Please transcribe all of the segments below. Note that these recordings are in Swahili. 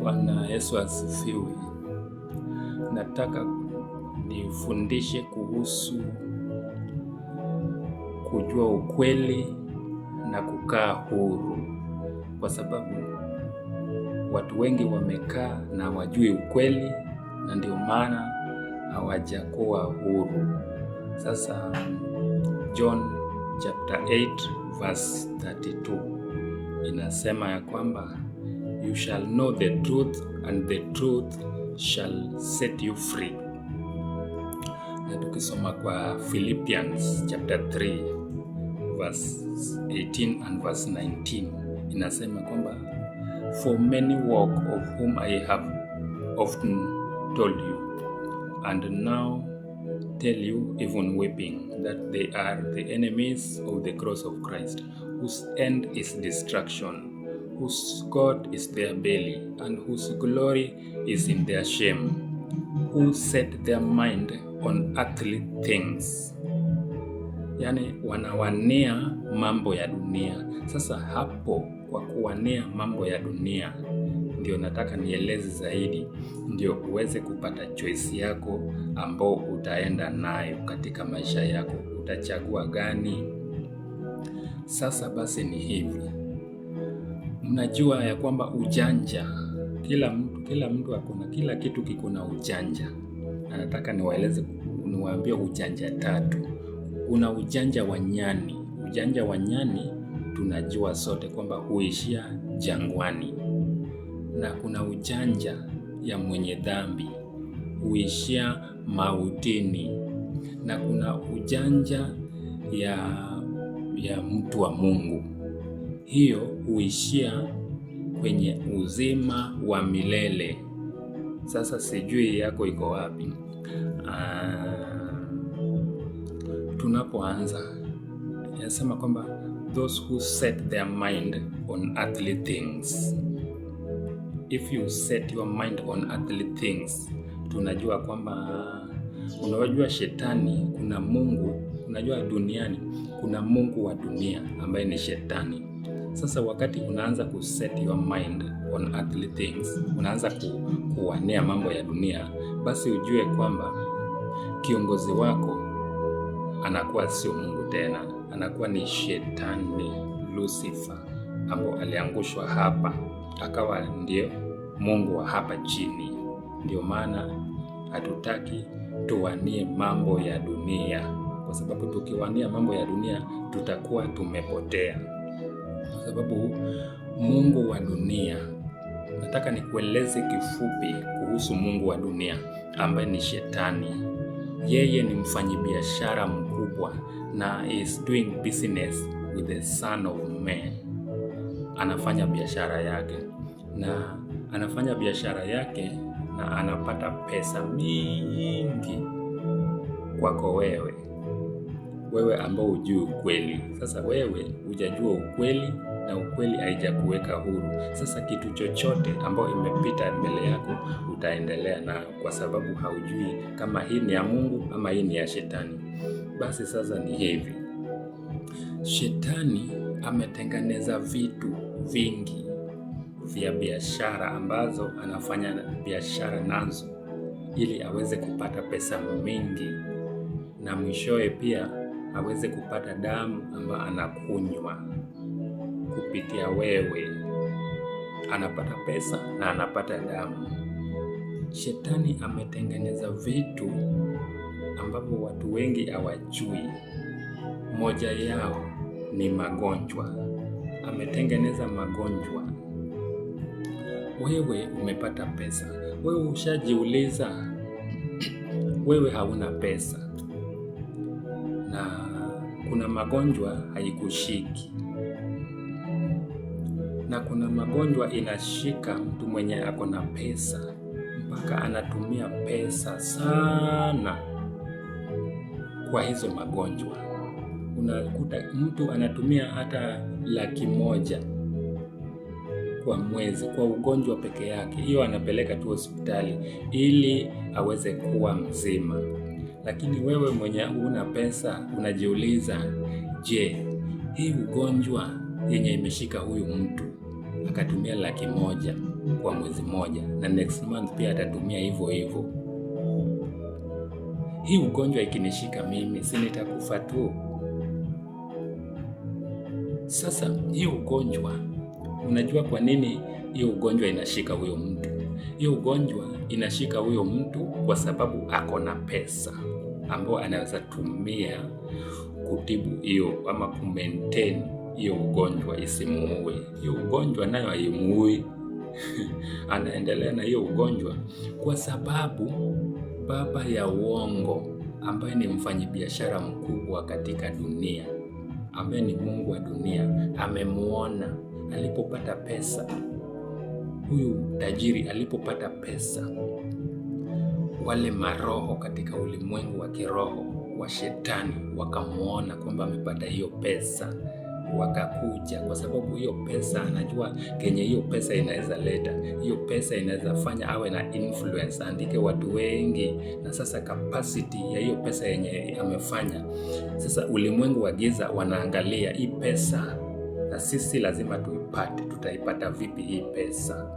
Bwana Yesu asifiwe. Nataka nifundishe kuhusu kujua ukweli na kukaa huru, kwa sababu watu wengi wamekaa na hawajui ukweli, na ndio maana hawajakuwa huru. Sasa John chapter 8 verse 32 inasema ya kwamba you shall know the truth and the truth shall set you free. Na tukisoma kwa Philippians chapter 3 verse 18 and verse 19 inasema kwamba for many walk of whom I have often told you and now tell you even weeping that they are the enemies of the cross of Christ, whose end is destruction, whose God is their belly, and whose glory is in their shame, who set their mind on earthly things. Yani wanawania mambo ya dunia. Sasa hapo kwa kuwania mambo ya dunia ndio nataka nieleze zaidi, ndio uweze kupata choice yako ambao utaenda nayo katika maisha yako. Utachagua gani? Sasa basi ni hivi. Mnajua ya kwamba ujanja, kila mtu akona, kila kitu kiko na ujanja. Na nataka niwaambie ujanja 3. Kuna ujanja wa nyani. Ujanja wa nyani tunajua sote kwamba huishia jangwani. Na kuna ujanja ya mwenye dhambi, huishia mautini. Na kuna ujanja ya mtu wa Mungu, hiyo huishia kwenye uzima wa milele. Sasa sijui yako iko wapi. Tunapoanza inasema kwamba those who set their mind on earthly things. If you set your mind on earthly things, tunajua kwamba unajua shetani, kuna Mungu, unajua duniani kuna mungu wa dunia ambaye ni shetani. Sasa wakati unaanza kuset your mind on earthly things, unaanza kuwania mambo ya dunia, basi ujue kwamba kiongozi wako anakuwa sio Mungu tena, anakuwa ni shetani Lucifer, ambao aliangushwa hapa akawa ndio mungu wa hapa chini. Ndio maana hatutaki tuwanie mambo ya dunia, kwa sababu tukiwania mambo ya dunia tutakuwa tumepotea. Kwa sababu mungu wa dunia, nataka nikueleze kifupi kuhusu mungu wa dunia ambaye ni shetani. Yeye ni mfanyabiashara mkubwa na is doing business with the son of man. Anafanya biashara yake na anapata pesa mingi kwako wewe ambao hujui ukweli. Sasa wewe hujajua ukweli na ukweli haijakuweka huru. Sasa kitu chochote ambao imepita mbele yako utaendelea nayo, kwa sababu haujui kama hii ni ya Mungu ama hii ni ya shetani. Basi sasa ni hivi. Shetani ametengeneza vitu vingi vya biashara ambazo anafanya biashara nazo ili aweze kupata pesa mingi, na mwishowe pia aweze kupata damu ambayo anakunywa kupitia wewe. Anapata pesa na anapata damu. Shetani ametengeneza vitu ambavyo watu wengi hawajui. Moja yao ni magonjwa. Ametengeneza magonjwa. Wewe umepata pesa. Wewe ushajiuliza wewe hauna pesa na kuna magonjwa haikushiki, na kuna magonjwa inashika mtu mwenye ako na pesa mpaka anatumia pesa sana kwa hizo magonjwa. Unakuta mtu anatumia hata 100,000 kwa mwezi kwa ugonjwa peke yake. Hiyo anapeleka tu hospitali ili aweze kuwa mzima. Lakini wewe mwenye huna pesa unajiuliza, je, hii ugonjwa yenye imeshika huyu mtu akatumia 100,000 kwa mwezi moja, na next month pia atatumia hivyo hivyo. Hii ugonjwa ikinishika mimi, si nitakufa tu? Sasa hii ugonjwa, unajua kwa nini hii ugonjwa inashika huyo mtu? Hii ugonjwa inashika huyo mtu kwa sababu ako na pesa ambayo anaweza tumia kutibu hiyo ama kumaintain hiyo ugonjwa isimuue. Hiyo ugonjwa nayo haimuui. Anaendelea na hiyo ugonjwa kwa sababu baba ya uongo ambaye ni mfanyabiashara mkubwa katika dunia, ambaye ni Mungu wa dunia, amemuona alipopata pesa. Huyu tajiri alipopata pesa, wale maroho katika ulimwengu wa kiroho wa shetani wakamuona kwamba amepata hiyo pesa, wakakuja kwa sababu hiyo pesa anajua kenye hiyo pesa inaweza leta. Hiyo pesa inaweza fanya awe na influence, andike watu wengi, na sasa capacity ya hiyo pesa yenye amefanya. Sasa ulimwengu wa giza wanaangalia hii pesa, na sisi lazima tuipate. Tutaipata vipi hii pesa?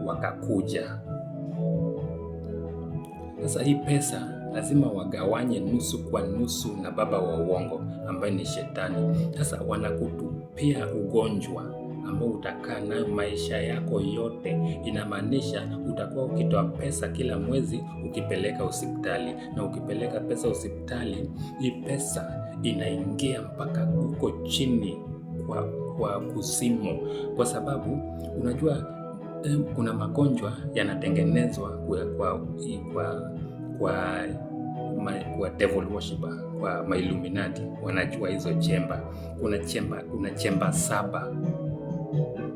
Wakakuja. Sasa hii pesa lazima wagawanye nusu kwa nusu na baba wa uongo ambaye ni shetani. Sasa wanakutupia ugonjwa ambao utakaa nayo maisha yako yote. Inamaanisha utakuwa ukitoa pesa kila mwezi ukipeleka hospitali, na ukipeleka pesa hospitali, hii pesa inaingia mpaka huko chini kwa kuzimu, kwa sababu unajua kuna magonjwa yanatengenezwa kwa devil worshiper, kwa Illuminati. Wanajua hizo chemba. Kuna chemba saba.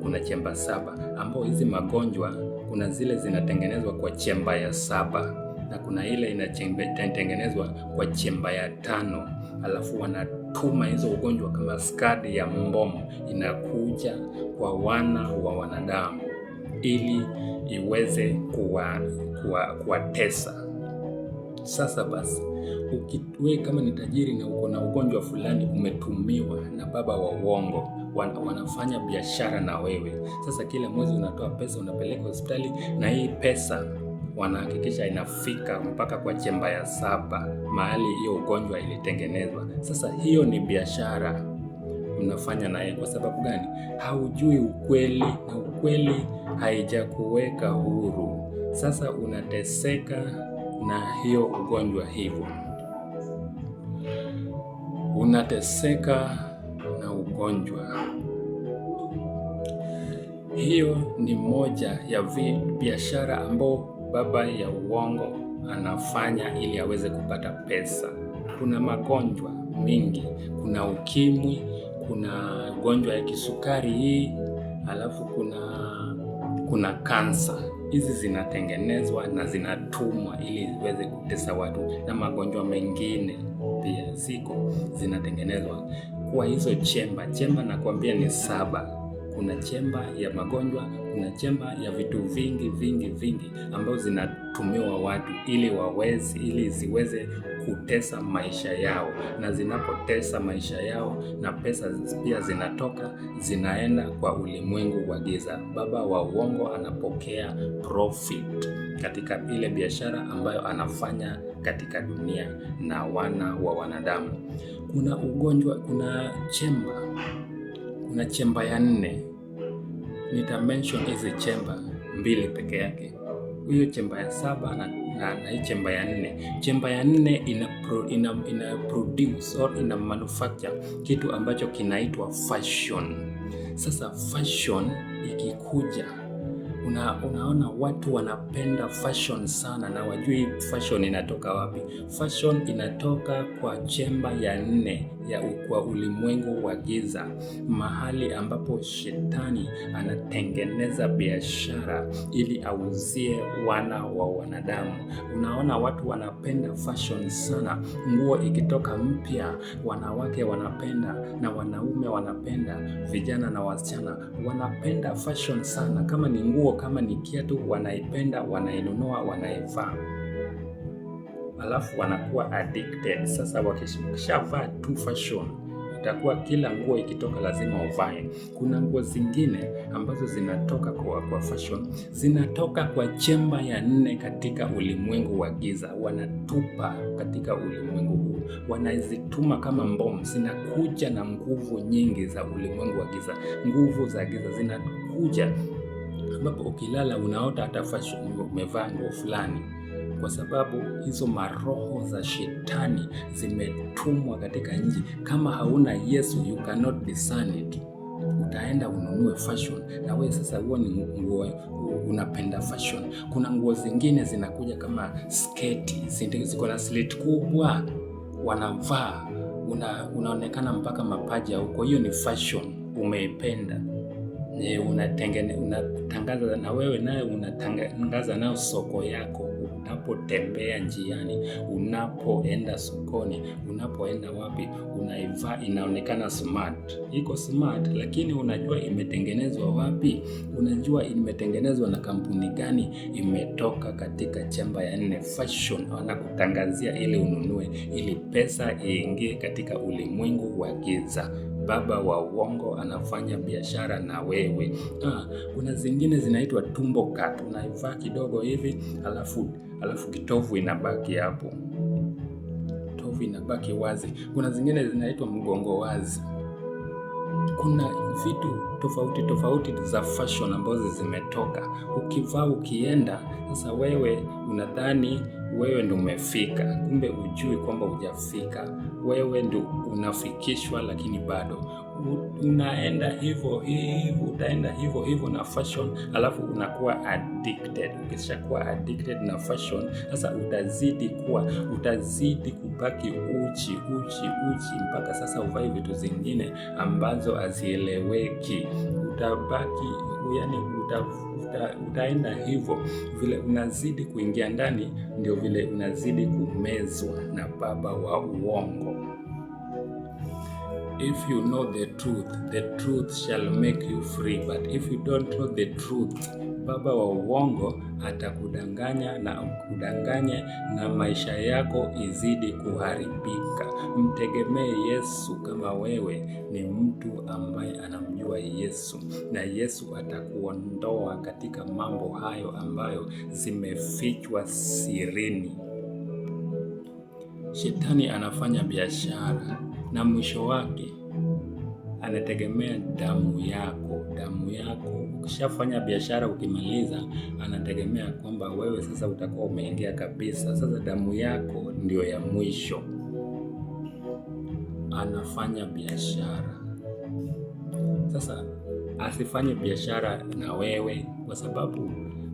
Kuna chemba saba ambao hizi magonjwa, kuna zile zinatengenezwa kwa chemba ya 7, na kuna ile inatengenezwa kwa chemba ya 5. Alafu wanatuma hizo ugonjwa kama skadi ya mbomu, inakuja kwa wana wa wanadamu ili iweze kuwatesa. Sasa basi, wewe kama ni tajiri na uko na ugonjwa fulani, umetumiwa na baba wa uongo, wanafanya biashara na wewe. Sasa kila mwezi unatoa pesa, unapeleka hospitali, na hii pesa wanahakikisha inafika mpaka kwa chemba ya 7, mahali hiyo ugonjwa ilitengenezwa. Sasa hiyo ni biashara mnafanya naye. Kwa sababu gani? Haujui ukweli, na ukweli haijakuweka huru. Sasa unateseka na hiyo ugonjwa hivyo. Unateseka na ugonjwa. Hiyo ni moja ya biashara ambao baba ya uongo anafanya ili aweze kupata pesa. Kuna magonjwa mingi. Kuna ukimwi, kuna ugonjwa ya kisukari hii, alafu kuna kansa. Hizi zinatengenezwa na zinatumwa ili ziweze kutesa watu, na magonjwa mengine pia ziko zinatengenezwa kwa hizo chemba. Chemba nakwambia ni 7. Kuna chemba ya magonjwa, kuna chemba ya vitu vingi ambazo zinatumiwa watu ili ziweze kutesa maisha yao, na zinapotesa maisha yao na pesa pia zinatoka zinaenda kwa ulimwengu wa giza. Baba wa uongo anapokea profit katika ile biashara ambayo anafanya katika dunia na wana wa wanadamu. Kuna ugonjwa, kuna chemba ya 4. Nitamention hizi chemba 2 peke yake. Hiyo chemba ya 7 na hii chemba ya 4. Chemba ya 4 ina produce or ina manufacture kitu ambacho kinaitwa fashion. Sasa fashion ikikuja, unaona watu wanapenda fashion sana, na wajui fashion inatoka wapi. Fashion inatoka kwa chemba ya 4 kwa ulimwengu wa giza, mahali ambapo shetani anatengeneza biashara ili auzie wana wa wanadamu. Unaona watu wanapenda fashion sana. Nguo ikitoka mpya, wanawake wanapenda na wanaume wanapenda, vijana na wasichana wanapenda fashion sana. Kama ni nguo, kama ni kiatu, wanaipenda, wanainunua, wanaivaa, alafu wanakuwa addicted. Sasa wakishavaa tu fashion, itakuwa kila nguo ikitoka lazima uvae. Kuna nguo zingine ambazo zinatoka kwa fashion, zinatoka kwa chemba ya 4 katika ulimwengu wa giza, wanatupa katika ulimwengu huu, wanazituma kama mbomu, zinakuja na nguvu nyingi za ulimwengu wa giza. Nguvu za giza zinakuja ambapo ukilala unaota hata fashion umevaa nguo fulani, kwa sababu hizo maroho za shetani zimetumwa katika nchi. Kama hauna Yesu, you cannot discern it. Utaenda ununue fashion na wewe sasa huo ni nguo unapenda fashion. Kuna nguo zingine zinakuja kama sketi, ziko na slit kubwa, wanavaa, unaonekana mpaka mapaja huko. Hiyo ni fashion, umeipenda. Unatangaza na wewe naye unatangaza nao soko yako. Unapotembea njiani, unapoenda sokoni, unapoenda wapi, unaivaa, inaonekana smart. Iko smart, lakini unajua imetengenezwa wapi? Unajua imetengenezwa na kampuni gani? Imetoka katika chemba ya 4 fashion. Wanakutangazia ili ununue, ili pesa iingie katika ulimwengu wa giza. Baba wa uongo anafanya biashara na wewe. Kuna zingine zinaitwa tumbo cut. Unaivaa kidogo hivi, alafu kitovu inabaki hapo. Kitovu inabaki wazi. Kuna zingine zinaitwa mgongo wazi. Kuna vitu tofauti za fashion ambazo zimetoka. Ukivaa ukienda, sasa wewe unadhani wewe ndio umefika, kumbe ujui kwamba hujafika. Wewe ndio unafikishwa, lakini bado unaenda utaenda hivyo na fashion, alafu unakuwa addicted. Ukishakuwa addicted na fashion, sasa utazidi kubaki uchi mpaka sasa uvae vitu zingine ambazo hazieleweki. Utaenda hivyo, vile unazidi kuingia ndani ndio vile unazidi kumezwa na baba wa uongo. If you know the truth shall make you free, but if you don't know the truth, baba wa uongo atakudanganya na maisha yako izidi kuharibika. Mtegemee Yesu kama wewe ni mtu ambaye anamjua Yesu, na Yesu atakuondoa katika mambo hayo ambayo zimefichwa sirini. Shetani anafanya biashara na mwisho wake anategemea damu yako. Ukishafanya biashara ukimaliza, anategemea kwamba wewe sasa utakuwa umeingia kabisa. Sasa damu yako ndio ya mwisho. Anafanya biashara. Sasa asifanye biashara na wewe, kwa sababu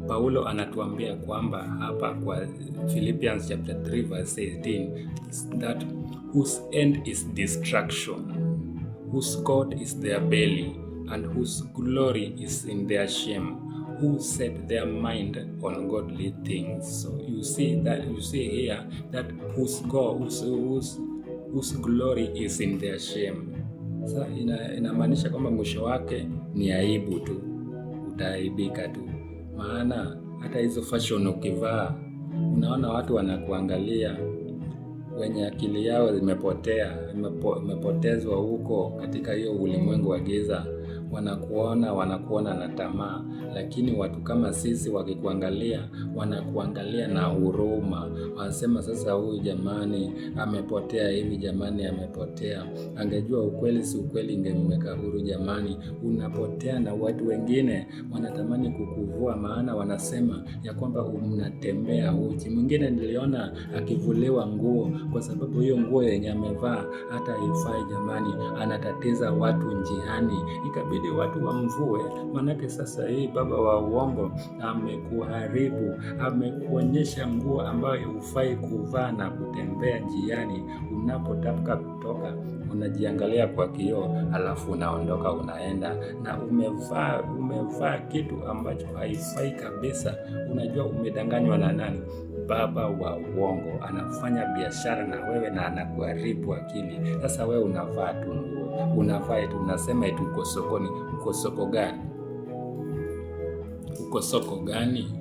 Paulo anatuambia kwamba hapa kwa Philippians chapter 3 verse 18 that whose end is destruction, whose God is their belly, and whose glory is in their shame, who set their mind on godly things. So you see here that whose glory is in their shame. Sasa inamaanisha kwamba mwisho wake ni aibu tu, utaaibika tu. Maana hata hizo fashion ukivaa, unaona watu wanakuangalia, wenye akili yao imepotezwa huko katika hiyo ulimwengu wa giza. Wanakuona na tamaa, lakini watu kama sisi wakikuangalia, wanakuangalia na huruma. Wanasema sasa huyu jamani amepotea hivi, jamani amepotea. Angejua ukweli si ukweli ingemweka huru jamani. Unapotea na watu wengine wanatamani kukuvua, maana wanasema ya kwamba mnatembea uchi. Mwingine niliona akivuliwa nguo kwa sababu hiyo nguo yenye amevaa hata haifai jamani, anatatiza watu njiani. Ikabidi watu wamvue, manake sasa hii baba wa uongo amekuharibu, amekuonyesha nguo ambayo hufai kuvaa na kutembea njiani. Unapotaka kutoka, unajiangalia kwa kioo, alafu unaondoka unaenda na umevaa kitu ambacho haifai kabisa. Unajua umedanganywa na nani? Baba wa uongo anafanya biashara na wewe na anakuharibu akili. Sasa wewe unavaa tu nguo, unavaa tu, unasema eti uko sokoni. Uko soko gani? Uko soko gani?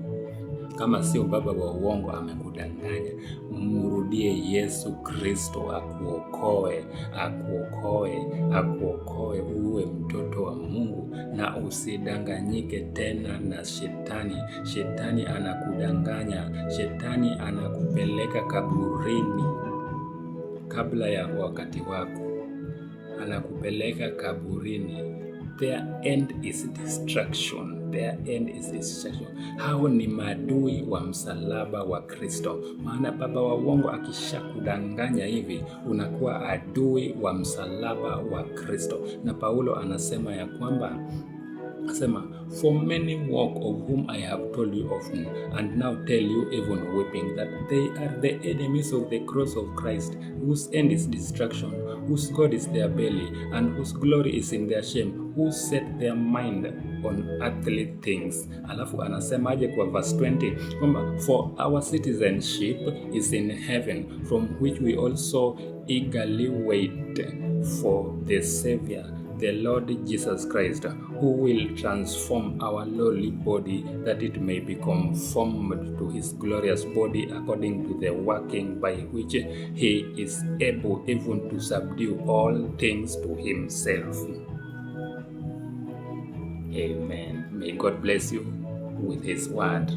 Kama sio baba wa uongo amekudanganya, mrudie Yesu Kristo akuokoe uwe mtoto wa Mungu, na usidanganyike tena na shetani. Shetani anakudanganya, shetani anakupeleka kaburini kabla ya wakati wako, anakupeleka kaburini. Their end is destruction. Hao ni maadui wa msalaba wa Kristo. Maana baba wa uongo akishakudanganya hivi, unakuwa adui wa msalaba wa Kristo. Na Paulo anasema ya kwamba, for many walk of whom I have told you often, and now tell you even weeping, that they are the enemies of the cross of Christ, whose end is destruction, whose God is their belly, and whose glory is in their shame, who set their mind on earthly things. Alafu anasemaje kwa verse 20 kwamba for our citizenship is in heaven, from which we also eagerly wait for the Savior, the Lord Jesus Christ, who will transform our lowly body, that it may be conformed to his glorious body, according to the working by which he is able even to subdue all things to himself. Amen. May God bless you with his word.